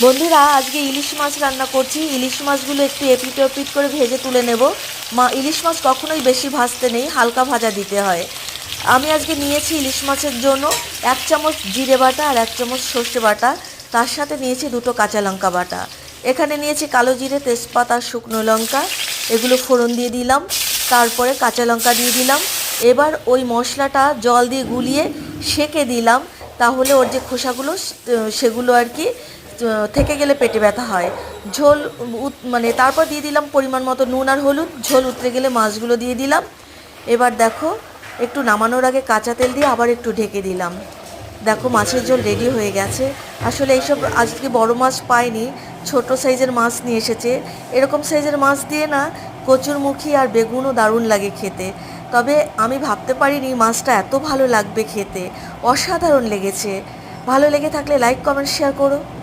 বন্ধুরা, আজকে ইলিশ মাছ রান্না করছি। ইলিশ মাছগুলো একটু এপিট ওপিট করে ভেজে তুলে নেব। ইলিশ মাছ কখনোই বেশি ভাজতে নেই, হালকা ভাজা দিতে হয়। আমি আজকে নিয়েছি ইলিশ মাছের জন্য 1 চামচ জিরে বাটা আর 1 চামচ সর্ষে বাটা, তার সাথে নিয়েছি 2টো কাঁচা লঙ্কা বাটা। এখানে নিয়েছি কালো জিরে, তেজপাতা, শুকনো লঙ্কা, এগুলো ফোড়ন দিয়ে দিলাম। তারপরে কাঁচা লঙ্কা দিয়ে দিলাম। এবার ওই মশলাটা জল দিয়ে গুলিয়ে সেঁকে দিলাম, তাহলে ওর যে খোসাগুলো সেগুলো আর কি থেকে গেলে পেটে ব্যথা হয়। ঝোল তারপর দিয়ে দিলাম পরিমাণ মতো নুন আর হলুদ। ঝোল উতরে গেলে মাছগুলো দিয়ে দিলাম। এবার দেখো, একটু নামানোর আগে কাঁচা তেল দিয়ে আবার একটু ঢেকে দিলাম। দেখো, মাছের ঝোল রেডি হয়ে গেছে। আসলে এইসব আজকে বড় মাছ পাইনি, ছোট সাইজের মাছ নিয়ে এসেছে। এরকম সাইজের মাছ দিয়ে না কচুরমুখী আর বেগুনও দারুণ লাগে খেতে। তবে আমি ভাবতে পারিনি মাছটা এত ভালো লাগবে খেতে। অসাধারণ লেগেছে। ভালো লেগে থাকলে লাইক, কমেন্ট, শেয়ার করো।